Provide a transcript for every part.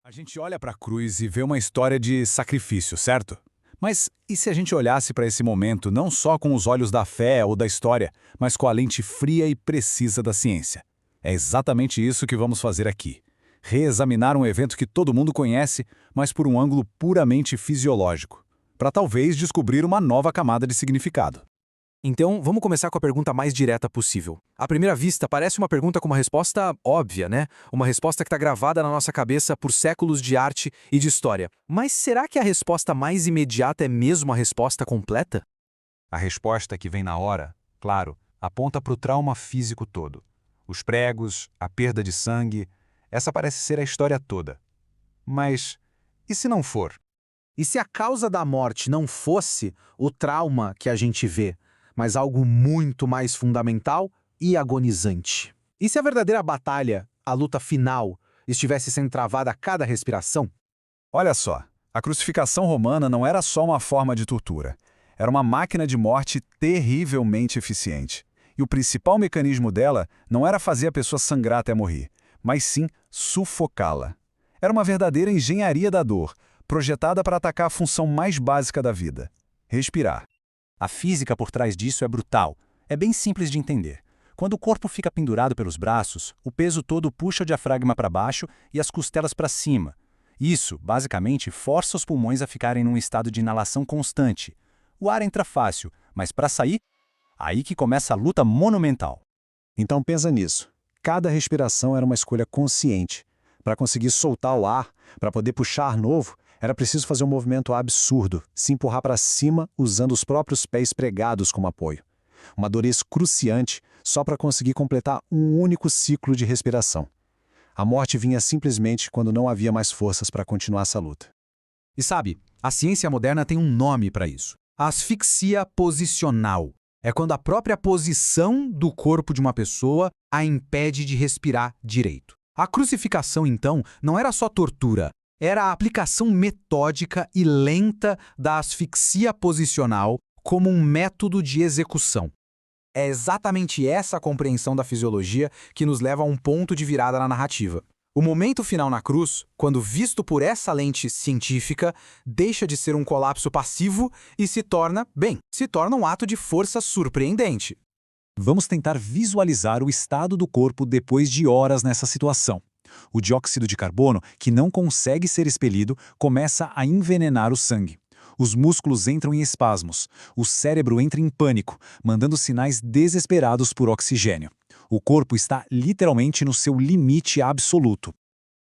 A gente olha para a cruz e vê uma história de sacrifício, certo? Mas e se a gente olhasse para esse momento não só com os olhos da fé ou da história, mas com a lente fria e precisa da ciência? É exatamente isso que vamos fazer aqui. Reexaminar um evento que todo mundo conhece, mas por um ângulo puramente fisiológico, para talvez descobrir uma nova camada de significado. Então, vamos começar com a pergunta mais direta possível. À primeira vista, parece uma pergunta com uma resposta óbvia, né? Uma resposta que está gravada na nossa cabeça por séculos de arte e de história. Mas será que a resposta mais imediata é mesmo a resposta completa? A resposta que vem na hora, claro, aponta para o trauma físico todo. Os pregos, a perda de sangue, essa parece ser a história toda. Mas e se não for? E se a causa da morte não fosse o trauma que a gente vê, mas algo muito mais fundamental e agonizante? E se a verdadeira batalha, a luta final, estivesse sendo travada a cada respiração? Olha só, a crucificação romana não era só uma forma de tortura. Era uma máquina de morte terrivelmente eficiente. E o principal mecanismo dela não era fazer a pessoa sangrar até morrer, mas sim sufocá-la. Era uma verdadeira engenharia da dor, projetada para atacar a função mais básica da vida: respirar. A física por trás disso é brutal. É bem simples de entender. Quando o corpo fica pendurado pelos braços, o peso todo puxa o diafragma para baixo e as costelas para cima. Isso, basicamente, força os pulmões a ficarem num estado de inalação constante. O ar entra fácil, mas para sair, aí que começa a luta monumental. Então pensa nisso. Cada respiração era uma escolha consciente. Para conseguir soltar o ar, para poder puxar ar novo, era preciso fazer um movimento absurdo, se empurrar para cima usando os próprios pés pregados como apoio. Uma dor excruciante só para conseguir completar um único ciclo de respiração. A morte vinha simplesmente quando não havia mais forças para continuar essa luta. E sabe, a ciência moderna tem um nome para isso: asfixia posicional. É quando a própria posição do corpo de uma pessoa a impede de respirar direito. A crucificação, então, não era só tortura, era a aplicação metódica e lenta da asfixia posicional como um método de execução. É exatamente essa a compreensão da fisiologia que nos leva a um ponto de virada na narrativa. O momento final na cruz, quando visto por essa lente científica, deixa de ser um colapso passivo e se torna um ato de força surpreendente. Vamos tentar visualizar o estado do corpo depois de horas nessa situação. O dióxido de carbono, que não consegue ser expelido, começa a envenenar o sangue. Os músculos entram em espasmos. O cérebro entra em pânico, mandando sinais desesperados por oxigênio. O corpo está literalmente no seu limite absoluto.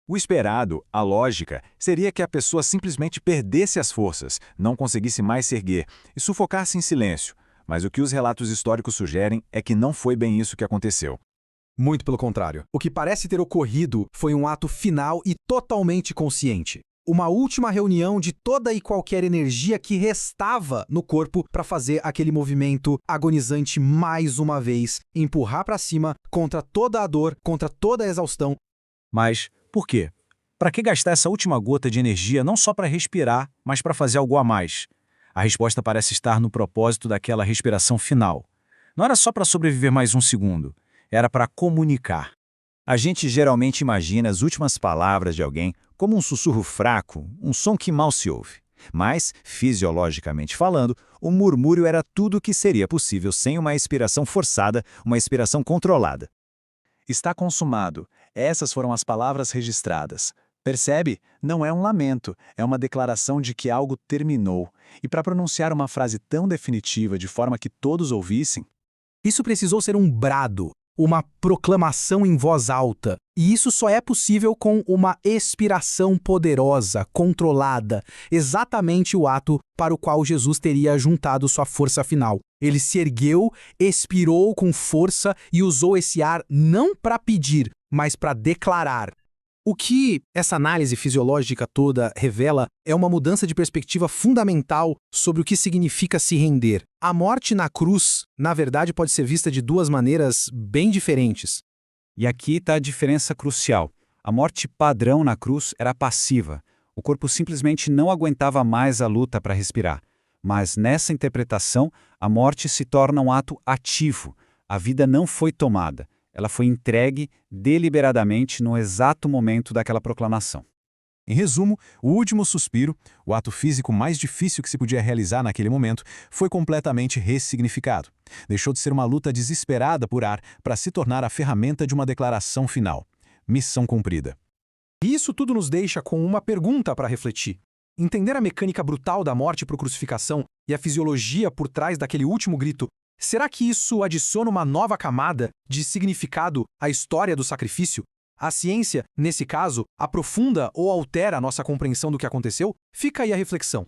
O esperado, a lógica, seria que a pessoa simplesmente perdesse as forças, não conseguisse mais se erguer e sufocasse em silêncio. Mas o que os relatos históricos sugerem é que não foi bem isso que aconteceu. Muito pelo contrário. O que parece ter ocorrido foi um ato final e totalmente consciente. Uma última reunião de toda e qualquer energia que restava no corpo para fazer aquele movimento agonizante mais uma vez, empurrar para cima contra toda a dor, contra toda a exaustão. Mas por quê? Para que gastar essa última gota de energia não só para respirar, mas para fazer algo a mais? A resposta parece estar no propósito daquela respiração final. Não era só para sobreviver mais um segundo, era para comunicar. A gente geralmente imagina as últimas palavras de alguém como um sussurro fraco, um som que mal se ouve. Mas, fisiologicamente falando, o murmúrio era tudo o que seria possível sem uma expiração forçada, uma expiração controlada. Está consumado. Essas foram as palavras registradas. Percebe? Não é um lamento, é uma declaração de que algo terminou. E para pronunciar uma frase tão definitiva de forma que todos ouvissem, Isso precisou ser um brado, uma proclamação em voz alta. E isso só é possível com uma expiração poderosa, controlada, exatamente o ato para o qual Jesus teria juntado sua força final. Ele se ergueu, expirou com força e usou esse ar não para pedir, mas para declarar. O que essa análise fisiológica toda revela é uma mudança de perspectiva fundamental sobre o que significa se render. A morte na cruz, na verdade, pode ser vista de duas maneiras bem diferentes. E aqui está a diferença crucial. A morte padrão na cruz era passiva. O corpo simplesmente não aguentava mais a luta para respirar. Mas nessa interpretação, a morte se torna um ato ativo. A vida não foi tomada. Ela foi entregue deliberadamente no exato momento daquela proclamação. Em resumo, o último suspiro, o ato físico mais difícil que se podia realizar naquele momento, foi completamente ressignificado. Deixou de ser uma luta desesperada por ar para se tornar a ferramenta de uma declaração final. Missão cumprida. E isso tudo nos deixa com uma pergunta para refletir. Entender a mecânica brutal da morte por crucificação e a fisiologia por trás daquele último grito, será que isso adiciona uma nova camada de significado à história do sacrifício? A ciência, nesse caso, aprofunda ou altera a nossa compreensão do que aconteceu? Fica aí a reflexão.